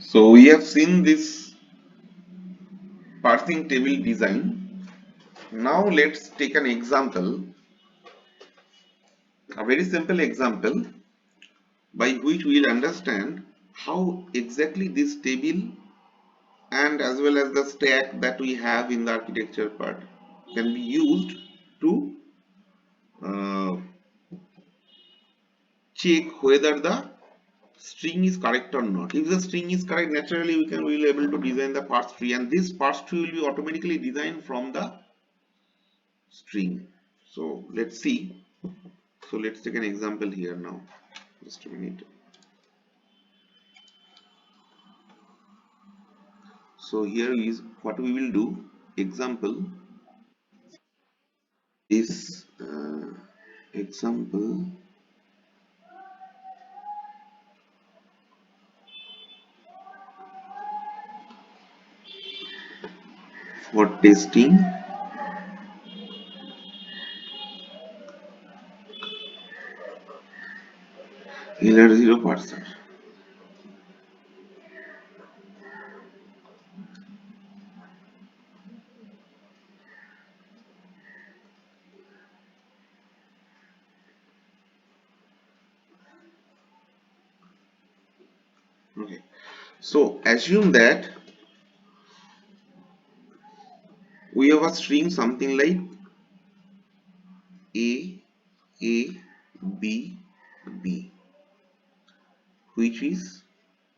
So we have seen this parsing table design. Now let's take an example, a very simple example by which we'll understand how exactly this table and as well as the stack that we have in the architecture part can be used to uh, check whether the string is correct or not. If the string is correct, naturally we will be able to design the parse tree, and this parse tree will be automatically designed from the string. So let's see. So let's take an example here now. Just a minute. So here is what we will do. Example is example for testing LR0 parser. Okay. So assume that we have a string something like A, A, B, B, which is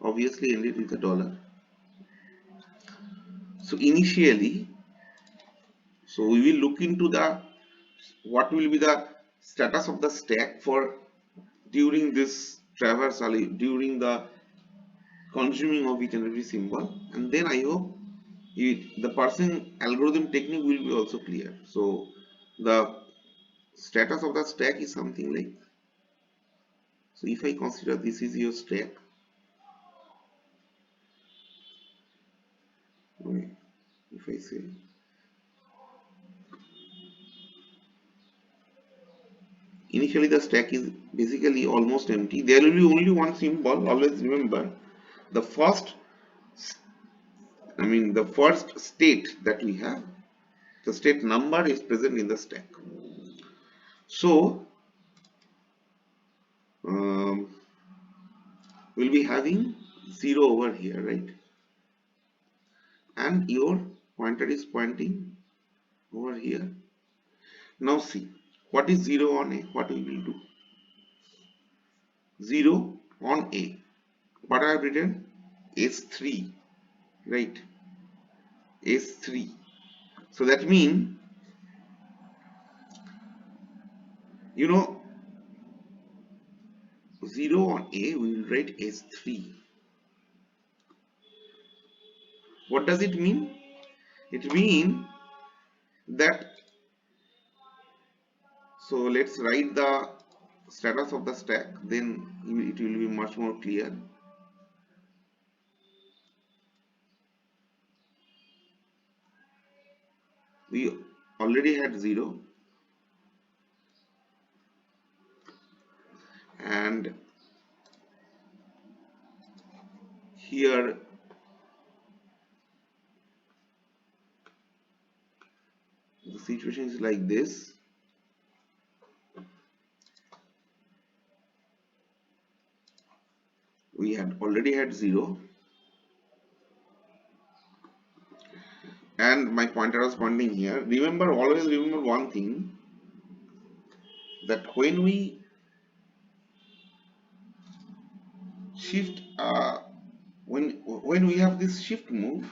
obviously ended with a dollar. So initially, so we will look into the what will be the status of the stack for during this traversal, during the consuming of each and every symbol, and then I hope the parsing algorithm technique will be also clear. So the status of the stack is something like, so if I consider this is your stack, okay, if I say initially the stack is basically almost empty, there will be only one symbol. Always remember the first, the first state that we have, the state number is present in the stack. So um, we'll be having 0 over here, right? And your pointer is pointing over here. Now see, what is 0 on A? What we will do? 0 on A. What I have written? S3, right? S3. So that means, you know, 0 on A, we will write S3. What does it mean? It means that, so let's write the status of the stack, then it will be much more clear. We already had 0, and here the situation is like this. We had already had 0, and my pointer was pointing here. Remember, always remember one thing, that when we shift when we have this shift move,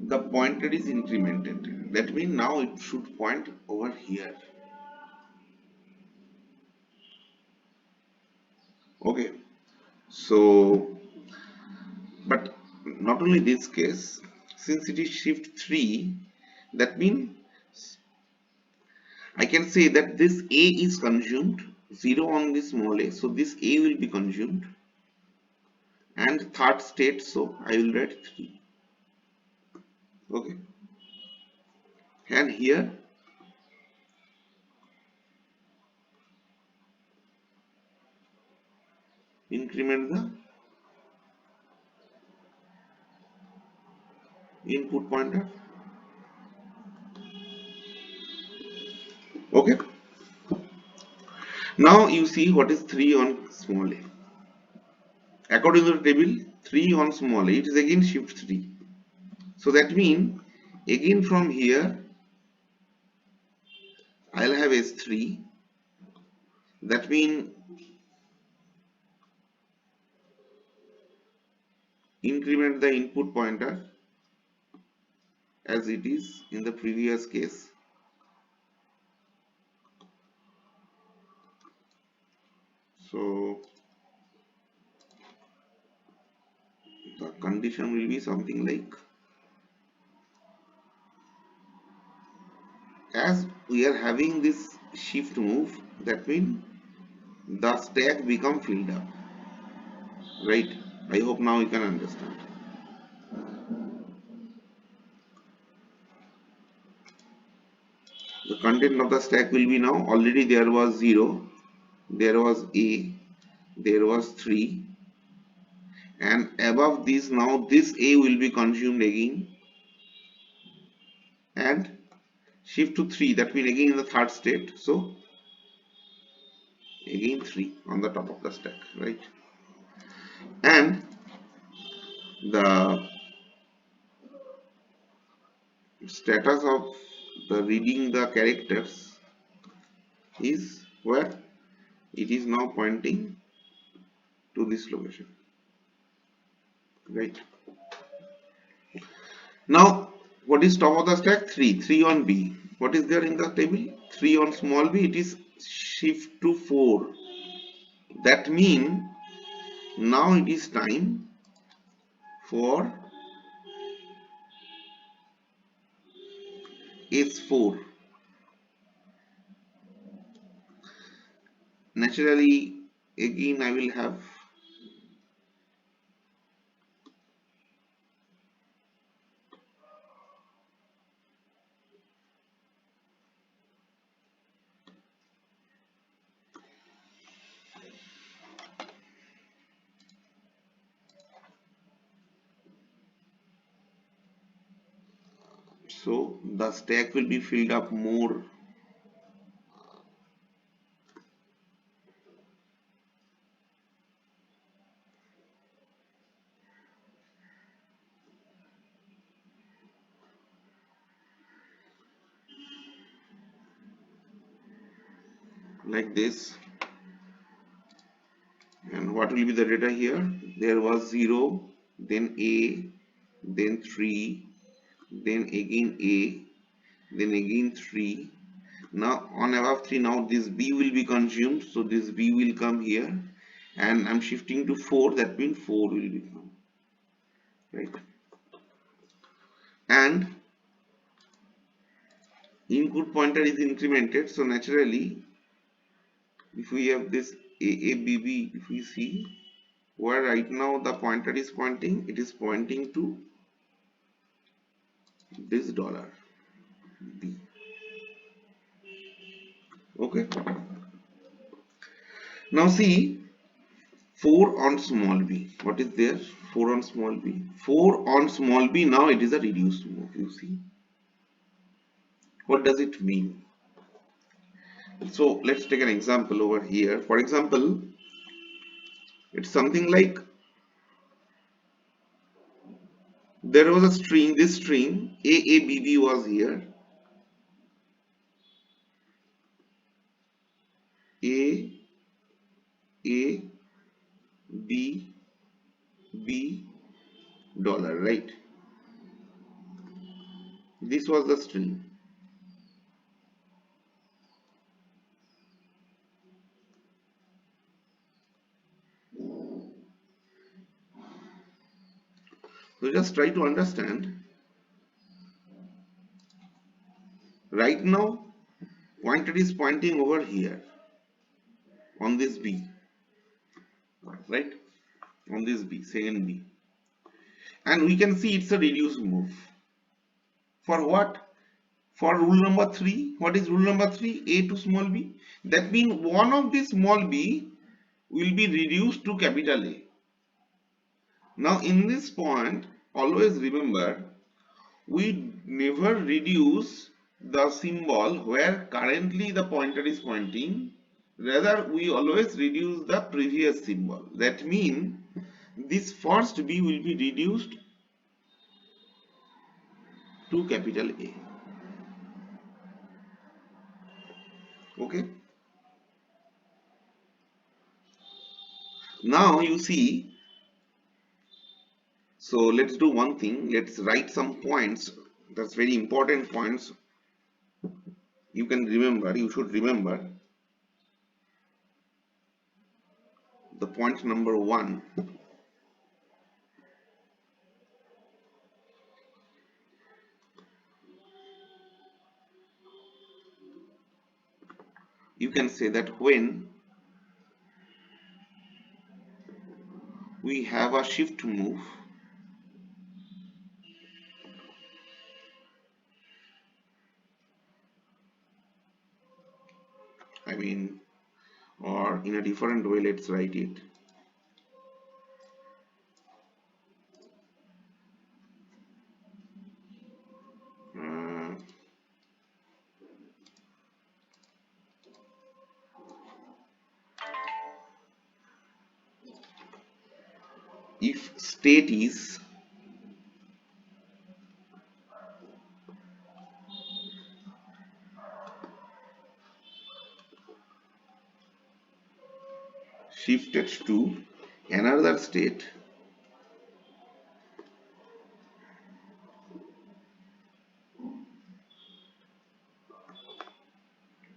the pointer is incremented. That means now it should point over here. Okay, so but not only this case, since it is shift 3, that means I can say that this A is consumed, 0 on this small a, so this A will be consumed, and third state, so I will write 3. Okay, and here increment the input pointer. Okay. Now you see what is 3 on small a. According to the table, 3 on small a, it is again shift 3. So that means again from here I'll have S3. That means increment the input pointer as it is in the previous case. So the condition will be something like, as we are having this shift move, that means the stack become filled up, right? I hope now you can understand. The content of the stack will be now, already there was 0, there was A, there was 3, and above this now this A will be consumed again and shift to 3, that means again in the third state. So again 3 on the top of the stack, right? And the status of the reading the characters is where it is now pointing to this location, right? Now what is top of the stack? 3 on B. What is there in the table? 3 on small b, it is shift to 4. That means now it is time for S4. Naturally, again I will have so the stack will be filled up more like this. And what will be the data here? There was 0, then A, then 3, then again A, then again 3. Now on above 3, now this B will be consumed, so this B will come here, and I'm shifting to 4, that means 4 will become, right? And input pointer is incremented, so naturally if we have this AABB, if we see where right now the pointer is pointing, it is pointing to this dollar B. Okay. Now see 4 on small b. What is there? 4 on small b. 4 on small b, now it is a reduced move. You see. What does it mean? So let's take an example over here. For example, it's something like there was a string, this string AABB was here. A, A, B, B, dollar, right? This was the string. So just try to understand. Right now, pointer is pointing over here on this B, right? On this B, second B. And we can see it's a reduced move. For what? For rule number 3. What is rule number 3? A to small b. That means one of the small b will be reduced to capital A. Now in this point, always remember, we never reduce the symbol where currently the pointer is pointing. Rather, we always reduce the previous symbol. That means this first B will be reduced to capital A. Okay. Now you see, so let's do one thing. Let's write some points. That's very important points. You can remember, you should remember. The point number 1. You can say that when we have a shift move, I mean, or in a different way, let's write it. Uh, if state is shifted to another state,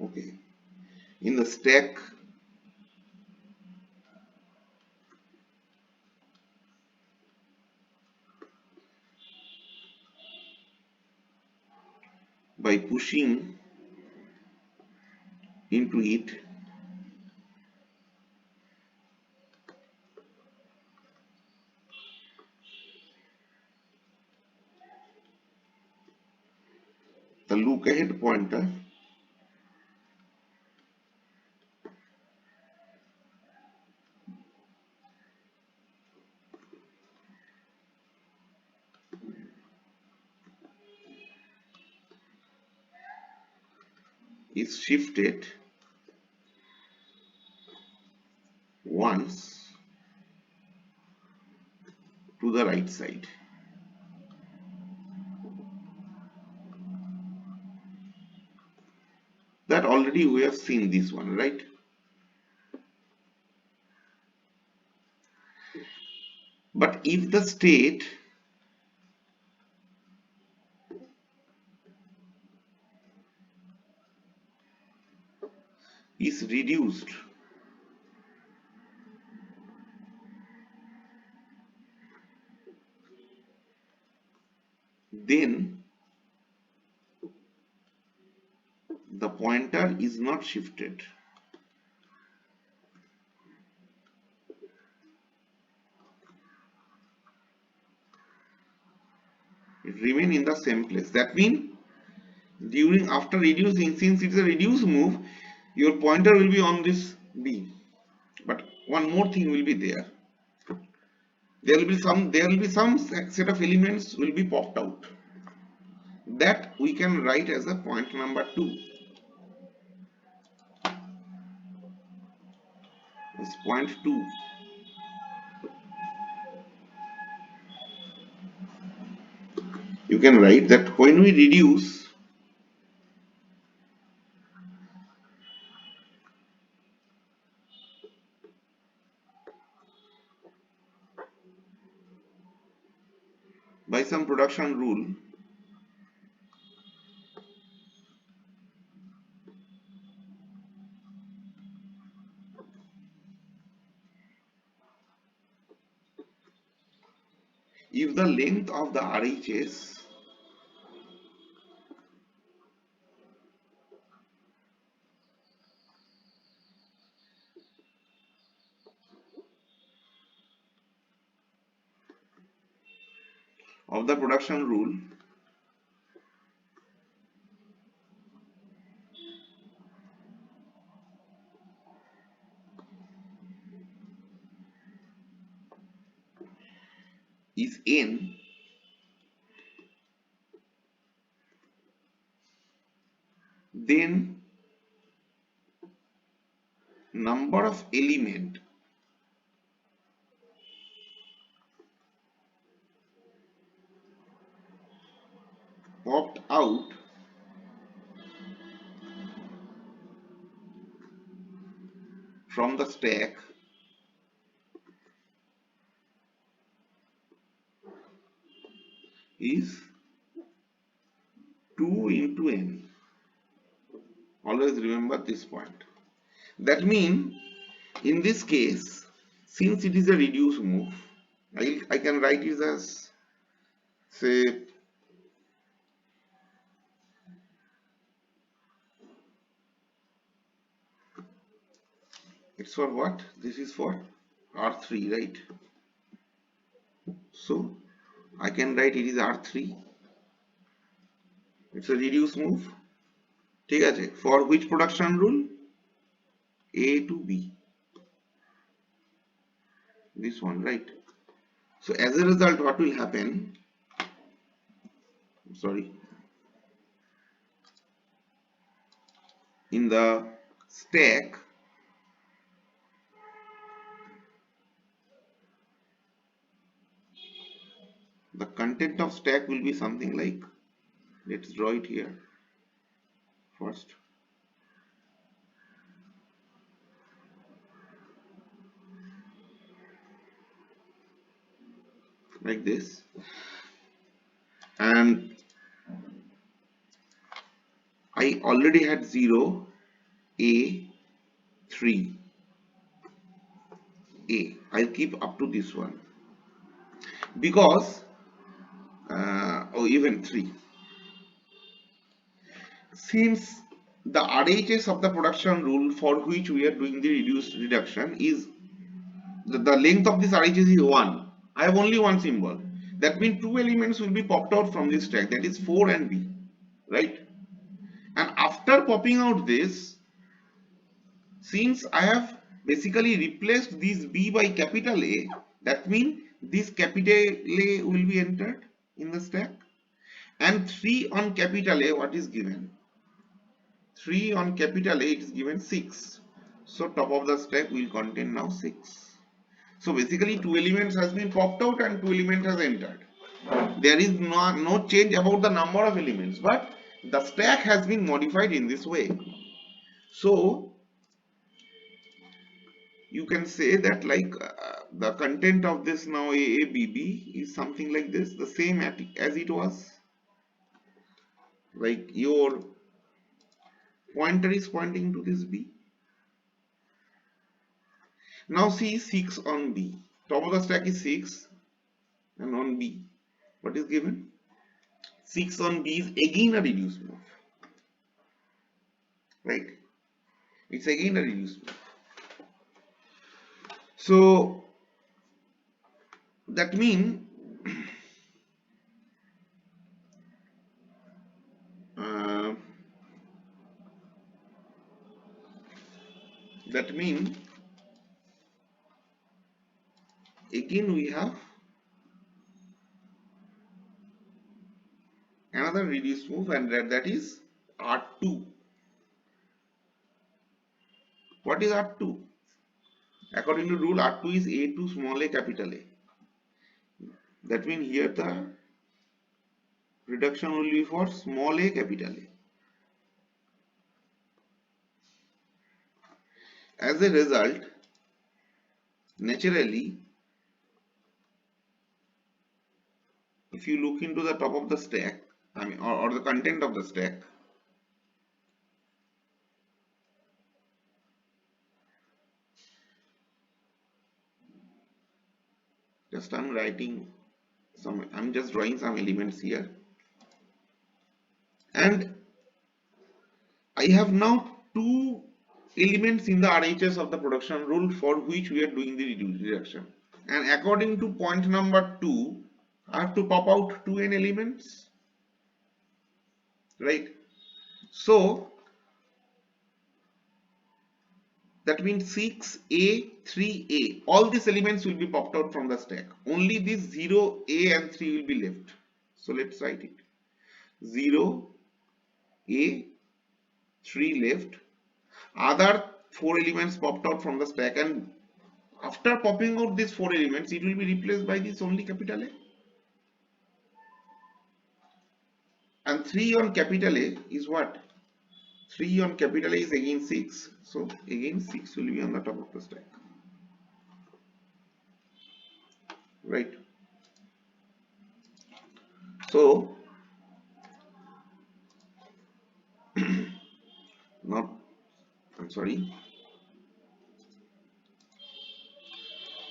okay, in the stack by pushing into it, the look ahead pointer is shifted once to the right side. That already we have seen this one, right? But if the state is reduced then the pointer is not shifted. It remain in the same place. That means during after reducing, since it's a reduce move, your pointer will be on this B. But one more thing will be there. There will be some set of elements will be popped out. That we can write as a point number 2. It's point 2. You can write that when we reduce by some production rule, if the length of the RHS of the production rule is n, then number of element popped out from the stack is 2 into n. Always remember this point. That means in this case, since it is a reduced move, I can write it as, say, it's for what? This is for R3, right? So I can write it is R3. It's a reduced move. ঠিক আছে? For which production rule? A to B. This one, right? So as a result, what will happen? Sorry. In the stack, the content of stack will be something like, let's draw it here first. Like this. And I already had 0, A, 3, A. I'll keep up to this one. Because, or even 3. Since the RHS of the production rule for which we are doing the reduction is, the length of this RHS is 1. I have only one symbol. That means 2 elements will be popped out from this stack, that is 4 and B, right? And after popping out this, since I have basically replaced this B by capital A, that means this capital A will be entered in the stack, and 3 on capital A, what is given? 3 on capital A, it is given 6. So top of the stack will contain now 6. So basically 2 elements has been popped out and 2 elements has entered. There is no change about the number of elements, but the stack has been modified in this way. So you can say that like the content of this now AABB is something like this, the same as it was. Like your pointer is pointing to this B. Now see 6 on B. Top of the stack is 6, and on B, what is given? 6 on B is again a reduced move. Right? It's again a reduced move. So that means again we have another reduced move, and that is R2. What is R2? According to rule, R2 is A to small a capital A. That means here the reduction will be for small a capital A. As a result, naturally, if you look into the top of the stack, or the content of the stack, just I'm just drawing some elements here, and I have now 2 elements in the RHS of the production rule for which we are doing the reduction. And according to point number 2, I have to pop out 2n elements, right? So That means 6A, 3A. All these elements will be popped out from the stack. Only this 0, A and 3 will be left. So let's write it. 0, A, 3 left. Other 4 elements popped out from the stack, and after popping out these 4 elements, it will be replaced by this only capital A. And 3 on capital A is what? 3 on capital A is again 6. So again 6 will be on the top of the stack. Right? So not, I'm sorry.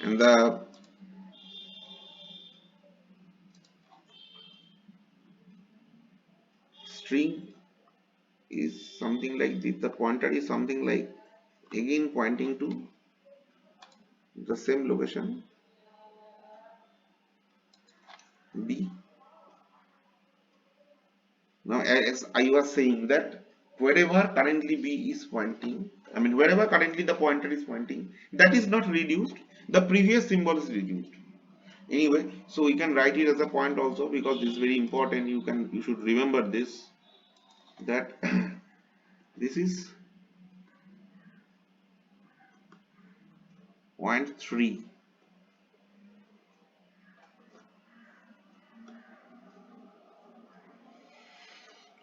And the string is something like this. The pointer is something like again pointing to the same location B. Now, as I was saying that wherever currently B is pointing, I mean wherever currently the pointer is pointing, that is not reduced. The previous symbol is reduced. Anyway, so we can write it as a point also, because this is very important. You should remember this, that this is point 3.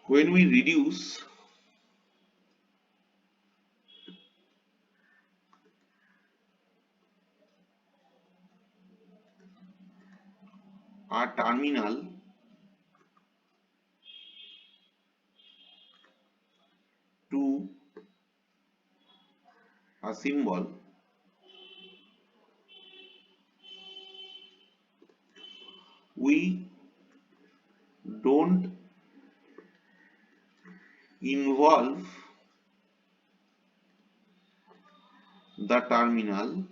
When we reduce our terminal to a symbol, we don't involve the terminal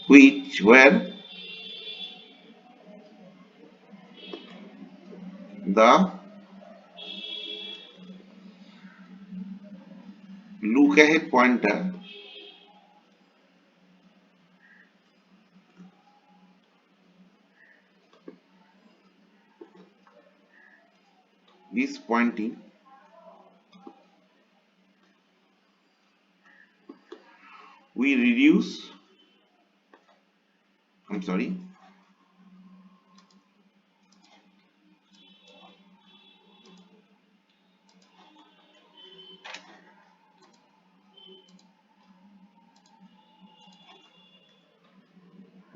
which where the look ahead pointer is pointing. We reduce, I'm sorry,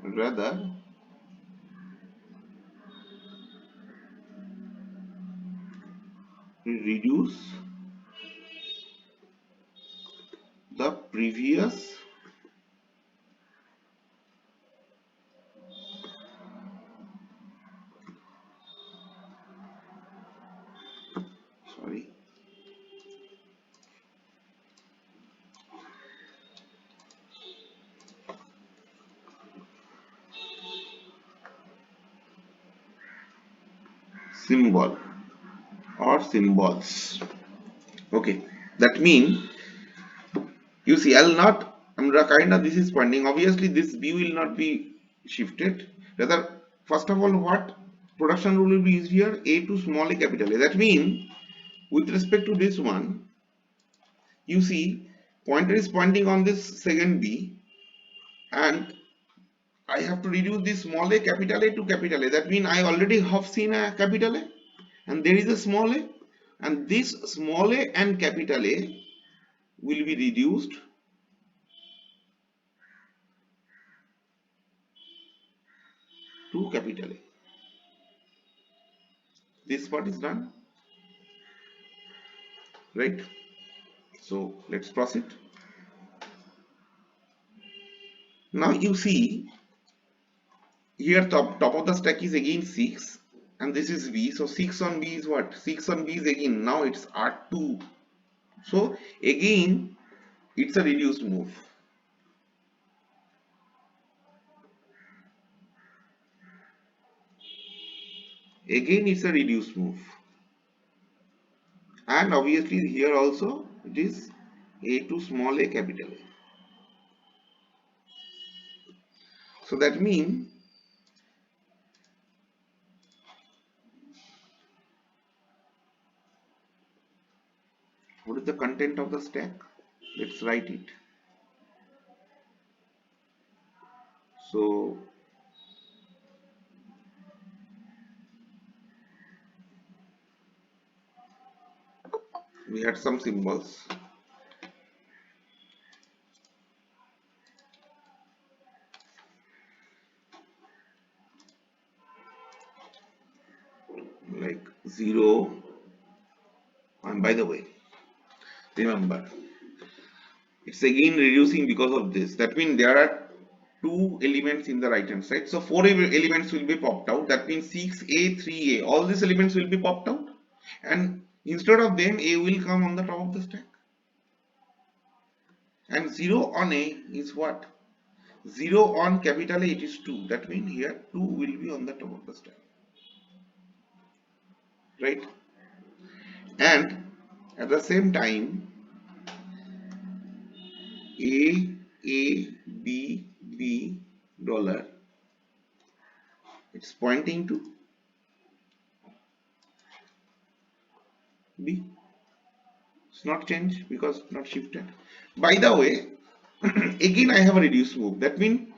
rather we reduce the previous sorry symbol or symbols. Okay, that means you see I'll not, I'm kind of, this is pointing, obviously this B will not be shifted. Rather, first of all, what production rule will be used here? A to small a capital A. That means with respect to this one, you see pointer is pointing on this second B, and I have to reduce this small a capital A to capital A. That means I already have seen a capital A and there is a small a, and this small a and capital A will be reduced to capital A. This part is done, right? So let's proceed. Now you see here top of the stack is again 6 and this is B. So 6 on B is what? 6 on B is again, now it's R2. So again it's a reduced move. Again it's a reduce move, and obviously here also it is A to small a capital A. So that means what is the content of the stack? Let's write it. So we had some symbols like 0, and by the way, remember it's again reducing because of this. That means there are two elements in the right hand side. So four elements will be popped out. That means 6A, 3A. All these elements will be popped out. And instead of them, A will come on the top of the stack. And 0 on A is what? 0 on capital A, it is 2. That means here 2 will be on the top of the stack. Right? And at the same time, A, A, B, B, dollar, it's pointing to B. It's not changed because it's not shifted. By the way, again I have a reduced move. That means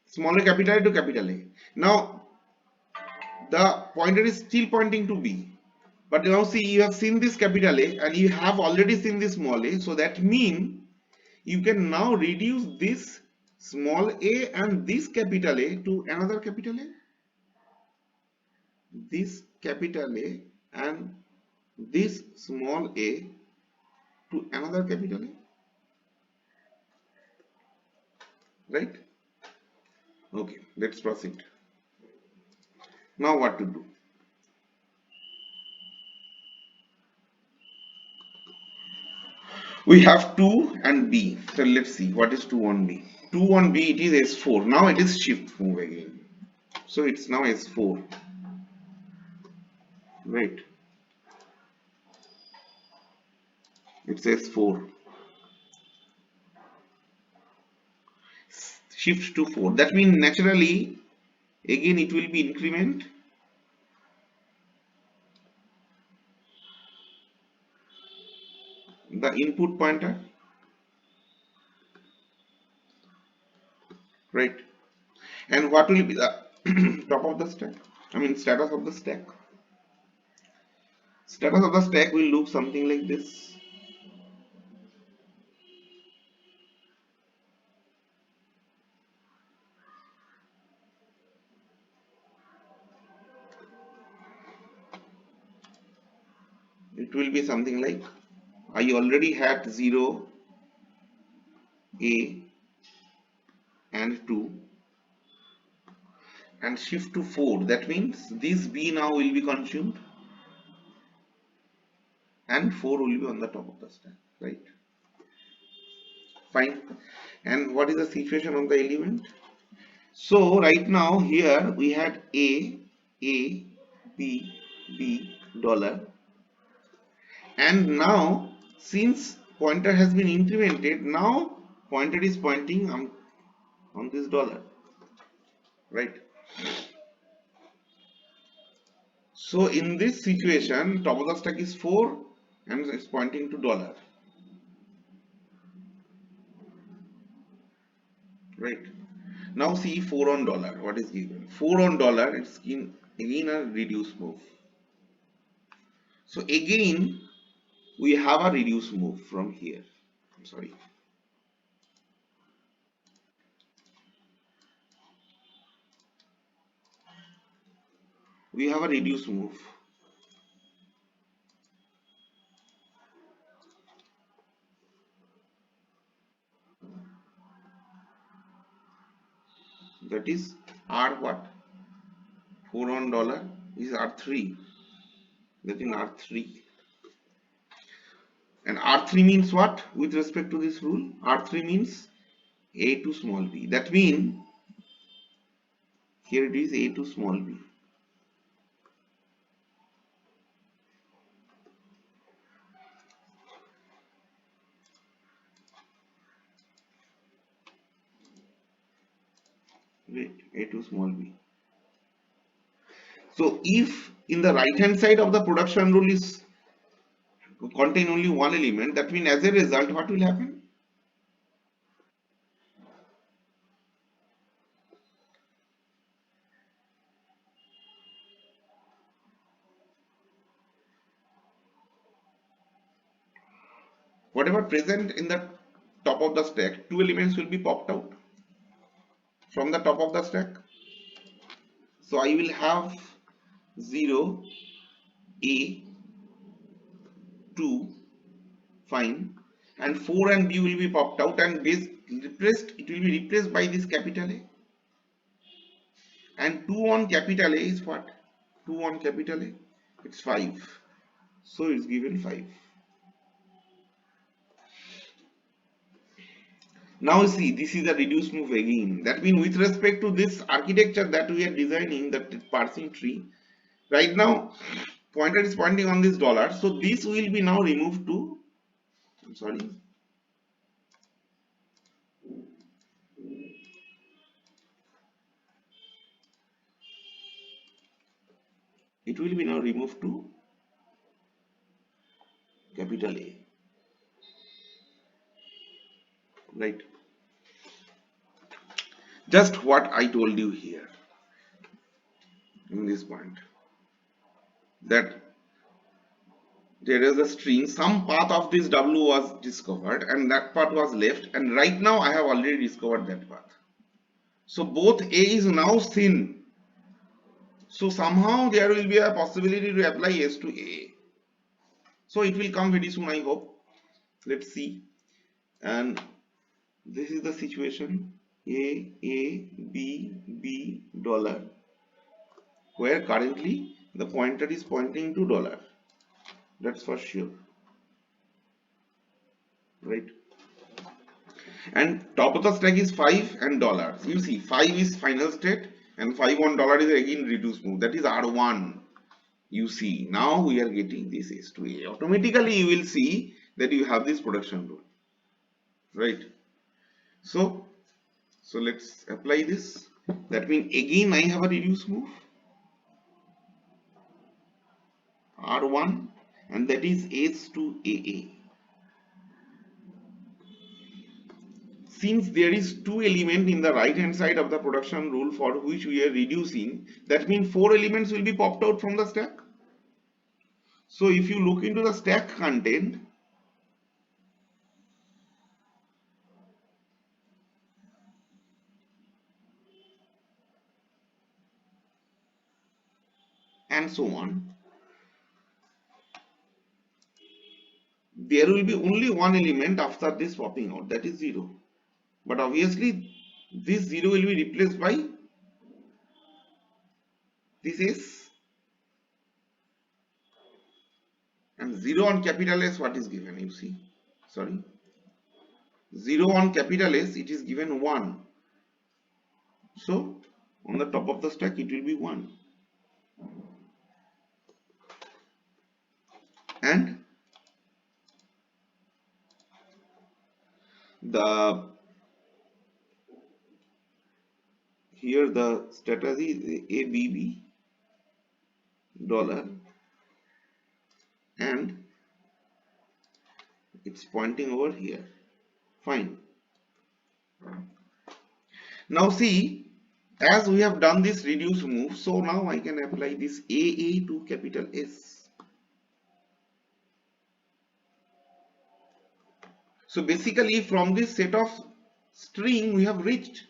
smaller capital A to capital A. Now the pointer is still pointing to B. But now see, you have seen this capital A and you have already seen this small a. So that means you can now reduce this small a and this capital A to another capital A. This capital A and this small a to another capital A. Right? Okay, let's proceed. Now what to do? We have 2 and B. So let's see what is 2 on B. 2 on B, it is S4. Now it is shift move again. So it's now S4. Right. It's S4. Shift to 4. That means naturally again it will be increment the input pointer. Right. And what will be the top of the stack? I mean status of the stack. Status of the stack will look something like this. It will be something like I already had 0, A and 2 and shift to 4. That means this B now will be consumed and 4 will be on the top of the stack. Right. Fine. And what is the situation of the element? So right now here we had A, B, B, dollar, and now since pointer has been incremented, now pointer is pointing on this dollar, right? So in this situation, top of the stack is 4 and it's pointing to dollar, right? Now see 4 on dollar, what is given? 4 on dollar, it's again a reduce move. So again we have a reduce move from here. I'm sorry. We have a reduce move. That is R what? 4 on dollar is R3. That is R3. And R3 means what with respect to this rule? R3 means A to small b. That means here it is A to small b. Wait, A to small b. So if in the right hand side of the production rule is contain only one element, that means as a result what will happen? Whatever present in the top of the stack, two elements will be popped out from the top of the stack. So I will have 0, A, 2, fine, and 4 and B will be popped out, and this replaced, it will be replaced by this capital A, and 2 on capital A is what? 2 on capital A, it's 5. So it's given 5. Now see, this is a reduced move again. That means with respect to this architecture that we are designing, that parsing tree, right now pointer is pointing on this dollar. So this will be now removed to, I'm sorry, it will be now removed to capital A, right? Just what I told you here in this point, that there is a string, some path of this W was discovered and that path was left, and right now I have already discovered that path. So both A is now seen. So somehow there will be a possibility to apply S to A. So it will come very soon, I hope. Let's see. And this is the situation. A, B, dollar, where currently the pointer is pointing to dollar. That's for sure. Right? And top of the stack is 5 and dollar. You see, 5 is final state and 5 on dollar is again reduced move. That is R1. You see, now we are getting this S to A. Automatically you will see that you have this production rule. Right? So let's apply this. That means again I have a reduced move. R1, and that is S to AA. Since there is two element in the right hand side of the production rule for which we are reducing, that means 4 elements will be popped out from the stack. So if you look into the stack content, and so on, there will be only one element after this popping out, that is 0. But obviously this 0 will be replaced by this S, and 0 on capital S, what is given, you see, sorry, 0 on capital S, it is given 1. So on the top of the stack it will be 1, and the here the strategy is ABB dollar, and it's pointing over here. Fine. Now see, as we have done this reduce move, so now I can apply this AA to capital S. So basically from this set of string we have reached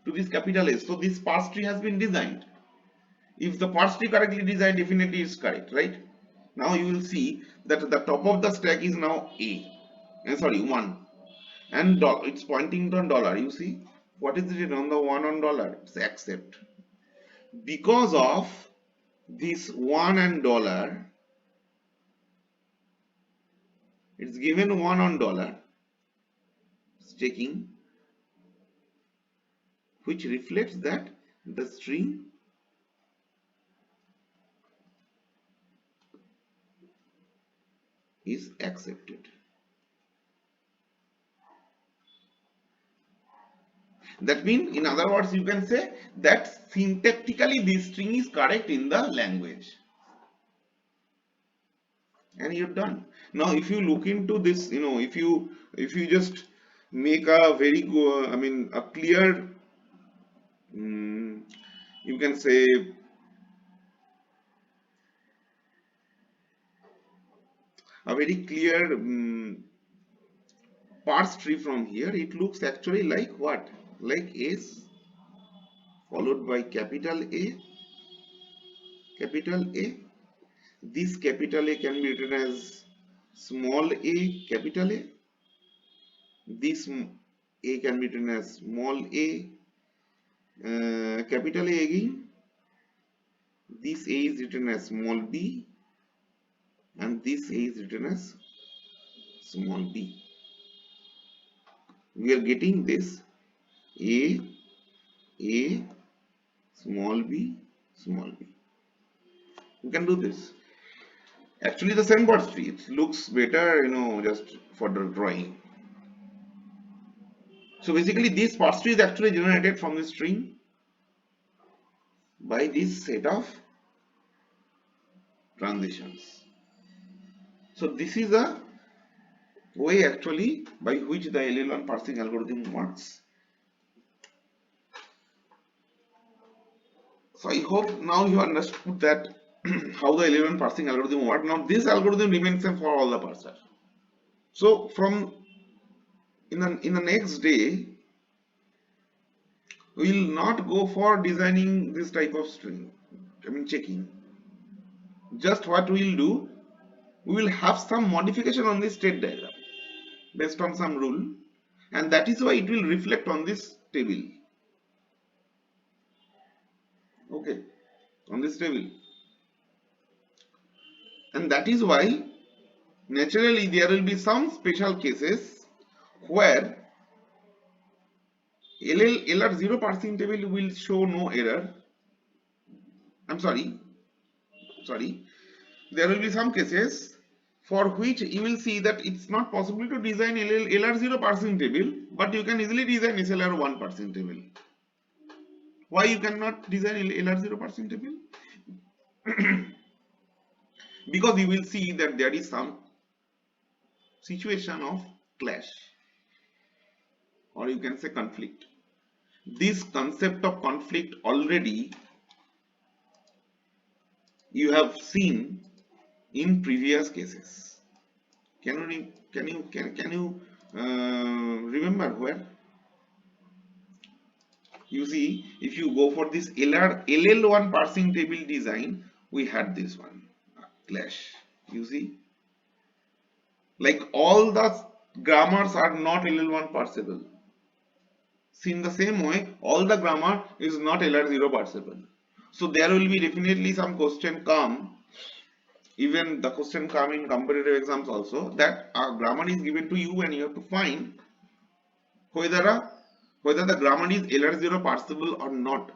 to this capital S. So this parse tree has been designed. If the parse tree correctly designed, definitely is correct, right? Now you will see that the top of the stack is now A, sorry, 1, and it's pointing to dollar. You see what is it on the 1 on dollar? It's accept. Because of this 1 and dollar, it's given 1 on dollar, it's checking, which reflects that the string is accepted. That means, in other words, you can say that syntactically this string is correct in the language, and you're done. Now, if you look into this, if you just make a very good, I mean, a clear, mm, you can say a very clear parse tree from here, it looks actually like what? Like S followed by capital A. This capital A can be written as small a, capital A. This A can be written as small a, capital A again. This A is written as small b, and this A is written as small b. We are getting this A, A, small b, small b. You can do this. Actually, the same word tree. It looks better, just for the drawing. So basically, this parse tree is actually generated from the string by this set of transitions. So this is a way actually by which the LL1 parsing algorithm works. So I hope now you understood that how the LL1 parsing algorithm works. Now this algorithm remains same for all the parsers. So from in the next day, we will not go for designing this type of string. I mean checking. Just what we will do, we will have some modification on this state diagram based on some rule, and that is why it will reflect on this table. Okay, on this table, and that is why naturally there will be some special cases where LR0 parsing table will show no error. I'm sorry. There will be some cases for which you will see that it's not possible to design LR0 parsing table, but you can easily design SLR1 parsing table. Why you cannot design LR0 parsing table? Because you will see that there is some situation of clash, or you can say conflict. This concept of conflict already you have seen in previous cases. Can you remember where? You see, if you go for this LL1 parsing table design, we had this one clash. You see, like all the grammars are not LL1 parsable. See, in the same way, all the grammar is not LR0 parsable. So there will be definitely some question come, even the question come in competitive exams also, that a grammar is given to you and you have to find whether the grammar is LR0 parsable or not.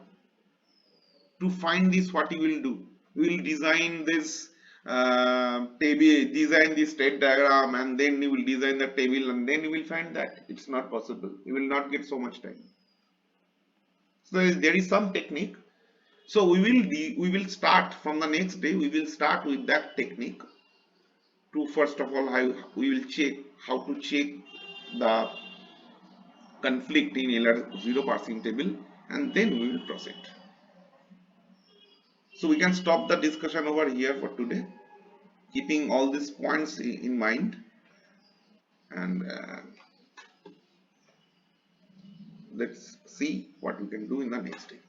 To find this, what you will do? You will design this table, design this state diagram, and then you will design the table, and then you will find that it's not possible. You will not get so much time. So there is some technique. So we will start from the next day. We will start with that technique to first of all we will check how to check the conflict in LR0 parsing table, and then we will proceed. So we can stop the discussion over here for today, keeping all these points in mind, and let's see what we can do in the next day.